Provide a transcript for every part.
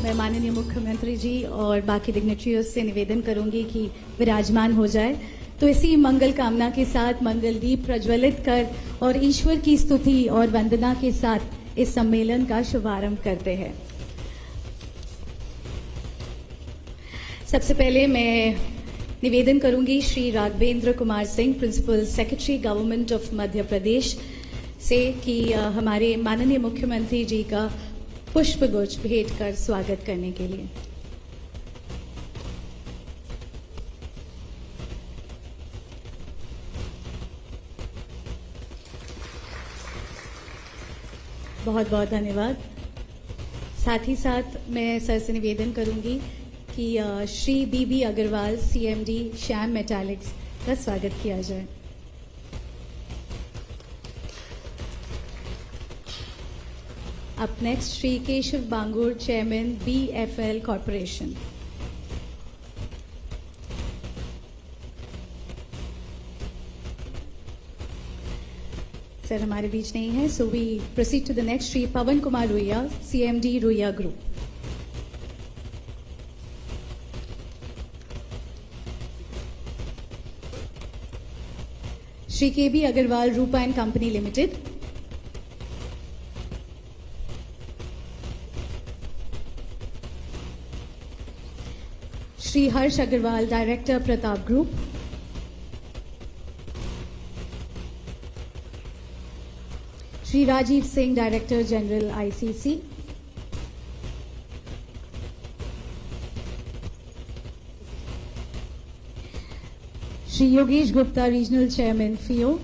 मैं माननीय मुख्यमंत्री जी और बाकी डिग्नेटरीज से निवेदन करूंगी कि विराजमान हो जाए। तो इसी मंगल कामना के साथ मंगल दीप प्रज्वलित कर और ईश्वर की स्तुति और वंदना के साथ इस सम्मेलन का शुभारंभ करते हैं। सबसे पहले मैं निवेदन करूंगी Shri Raghavendra Kumar Singh, principal secretary government of Madhya Pradesh से कि हमारे माननीय मुख्यमंत्री जी का पुष्पगुच्छ भेंट कर स्वागत करने के लिए। बहुत बहुत धन्यवाद। साथ ही साथ मैं सर से निवेदन करूंगी कि Shri B B Agrawal CMD Shyam metallics का स्वागत किया जाए। Up next Shri Keshav Bangur, chairman BFL corporation. Sir हमारे बीच नहीं है, so we proceed to the next Shri Pawan Kumar Ruia, CMD Ruia group. Shri K B Agrawal Rupa and company limited. Shri Harsh Agrawal, director Pratap group. Shri Rajeev Singh, director general ICC. Shri Yogesh Gupta, regional chairman FIEO.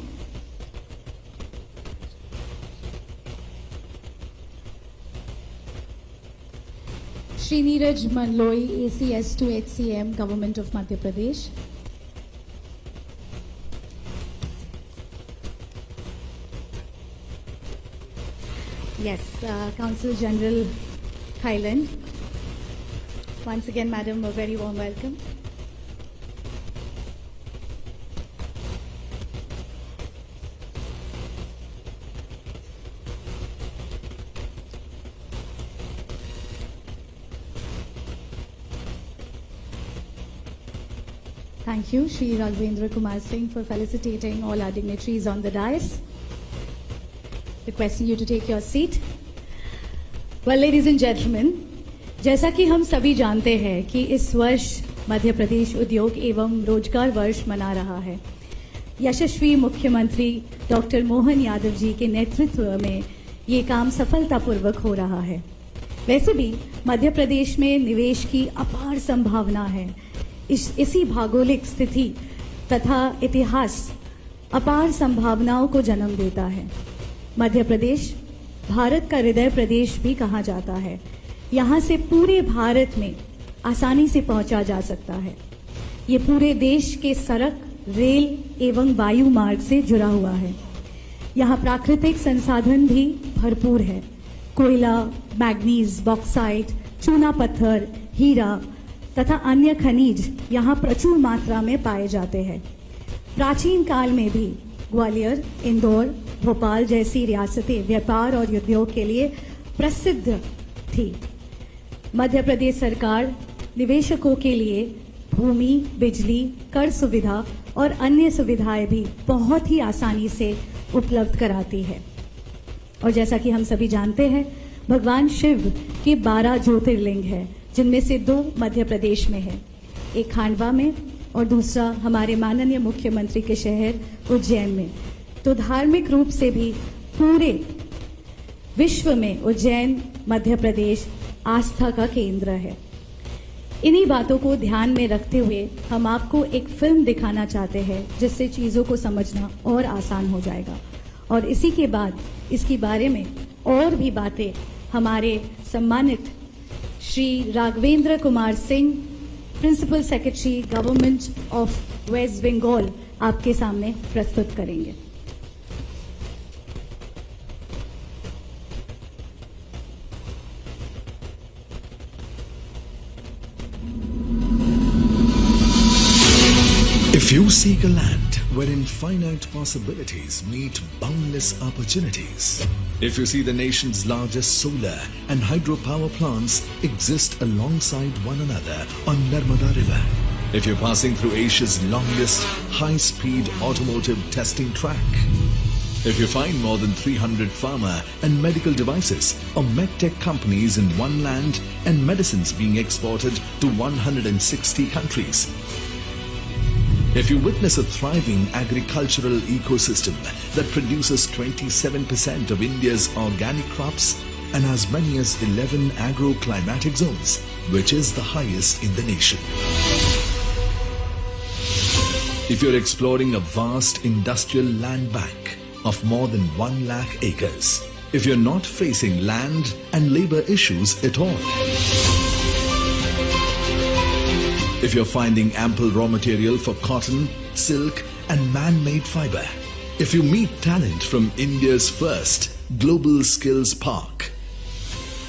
Shri Neeraj Mandloi, ACS2HCM, government of Madhya Pradesh. Yes, Consul General Thailand. Once again, Madam, a very warm welcome. Thank you, Shri Raghvendra Kumar Singh, for felicitating all our dignitaries on the dais. Requesting you to take your seat. Well, ladies and gentlemen, जैसा कि हम सभी जानते हैं कि इस वर्ष मध्य प्रदेश उद्योग एवं रोजगार वर्ष मना रहा है। यशस्वी मुख्यमंत्री डॉक्टर मोहन यादव जी के नेतृत्व में ये काम सफलतापूर्वक हो रहा है। वैसे भी मध्य प्रदेश में निवेश की अपार संभावना है। इसी भौगोलिक स्थिति तथा इतिहास अपार संभावनाओं को जन्म देता है। मध्य प्रदेश भारत का हृदय प्रदेश भी कहा जाता है। यहाँ से पूरे भारत में आसानी से पहुंचा जा सकता है। ये पूरे देश के सड़क, रेल एवं वायु मार्ग से जुड़ा हुआ है। यहाँ प्राकृतिक संसाधन भी भरपूर है। कोयला, मैग्नीज, बॉक्साइट, चूना पत्थर, हीरा तथा अन्य खनिज यहाँ प्रचुर मात्रा में पाए जाते हैं। प्राचीन काल में भी ग्वालियर, इंदौर, भोपाल जैसी रियासतें व्यापार और उद्योग के लिए प्रसिद्ध थी। मध्य प्रदेश सरकार निवेशकों के लिए भूमि, बिजली, कर सुविधा और अन्य सुविधाएं भी बहुत ही आसानी से उपलब्ध कराती है। और जैसा कि हम सभी जानते हैं, भगवान शिव के 12 ज्योतिर्लिंग हैं, जिनमें से 2 मध्य प्रदेश में है, एक खांडवा में और दूसरा हमारे माननीय मुख्यमंत्री के शहर उज्जैन में। तो धार्मिक रूप से भी पूरे विश्व में उज्जैन मध्य प्रदेश आस्था का केंद्र है। इन्हीं बातों को ध्यान में रखते हुए हम आपको एक फिल्म दिखाना चाहते हैं, जिससे चीजों को समझना और आसान हो जाएगा। और इसी के बाद इसके बारे में और भी बातें हमारे सम्मानित Shri Raghavendra Kumar Singh, principal secretary government of West Bengal, आपके सामने प्रस्तुत करेंगे। If you seek a land wherein finite possibilities meet boundless opportunities, If you see, the nation's largest solar and hydropower plants exist alongside one another on Narmada River. If you're passing through Asia's longest high-speed automotive testing track. If you find more than 300 pharma and medical devices or medtech companies in one land and medicines being exported to 160 countries. If you witness a thriving agricultural ecosystem that produces 27% of India's organic crops and as many as 11 agroclimatic zones, which is the highest in the nation. If you're exploring a vast industrial land bank of more than 1 lakh acres, if you're not facing land and labor issues at all, if you're finding ample raw material for cotton, silk and man-made fiber, if you meet talent from India's first global skills park,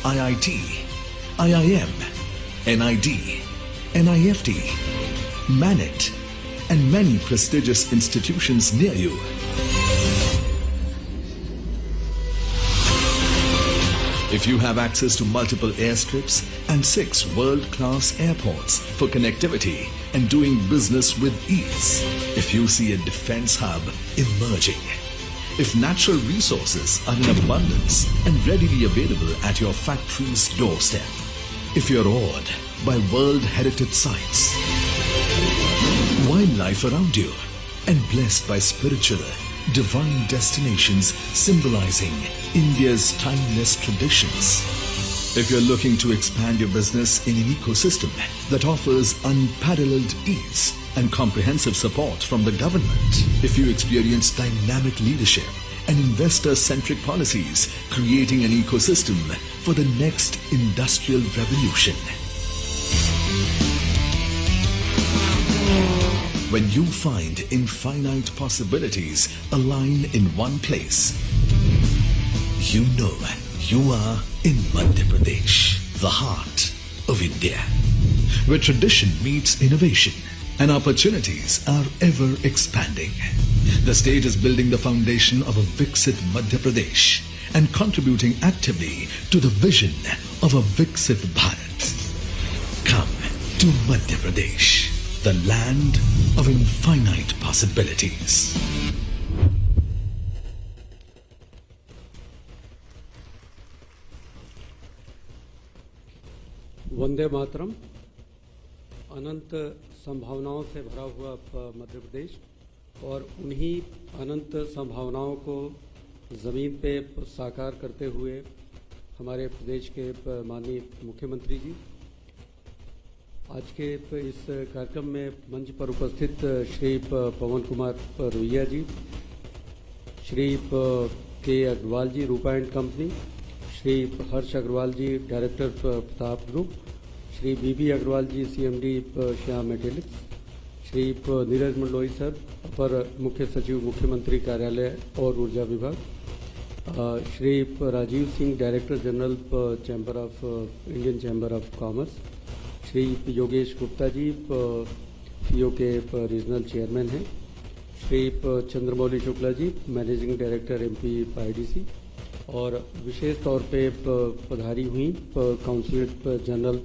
IIT, IIM, NID, NIFT, MANET and many prestigious institutions near you. If you have access to multiple airstrips and 6 world-class airports for connectivity and doing business with ease. If you see a defense hub emerging. If natural resources are in abundance and readily available at your factory's doorstep. If you're awed by World Heritage Sites. Wildlife around you and blessed by spiritual, divine destinations symbolizing India's timeless traditions. If you're looking to expand your business in an ecosystem that offers unparalleled ease and comprehensive support from the government, if you experience dynamic leadership and investor-centric policies, creating an ecosystem for the next industrial revolution. When you find infinite possibilities align in one place, you know you are in Madhya Pradesh, the heart of India, where tradition meets innovation and opportunities are ever expanding. The state is building the foundation of a Viksit Madhya Pradesh and contributing actively to the vision of a Viksit Bharat. Come to Madhya Pradesh, the land of infinite possibilities. Vande Mataram. अनंत संभावनाओं से भरा हुआ मध्य प्रदेश और उन्हीं अनंत संभावनाओं को ज़मीन पे साकार करते हुए हमारे प्रदेश के माननीय मुख्यमंत्री जी आज के इस कार्यक्रम में मंच पर उपस्थित श्री पवन कुमार रोहिया ji, Shri K Agrawal ji Rupa and company, Shri Harsh Agrawal ji director Pratap group, Shri B B Agrawal ji CMD Shyam metallics, Shri Neeraj Mandloi sir अपर मुख्य सचिव मुख्यमंत्री कार्यालय और ऊर्जा विभाग, Shri Rajeev Singh director general chamber of Indian chamber of commerce, Shri Yogesh Gupta ji पीओ के रीजनल चेयरमैन हैं, Shri Chandramouli Shukla ji managing director MP IDC और विशेष तौर पे पधारी हुई काउंसिल जनरल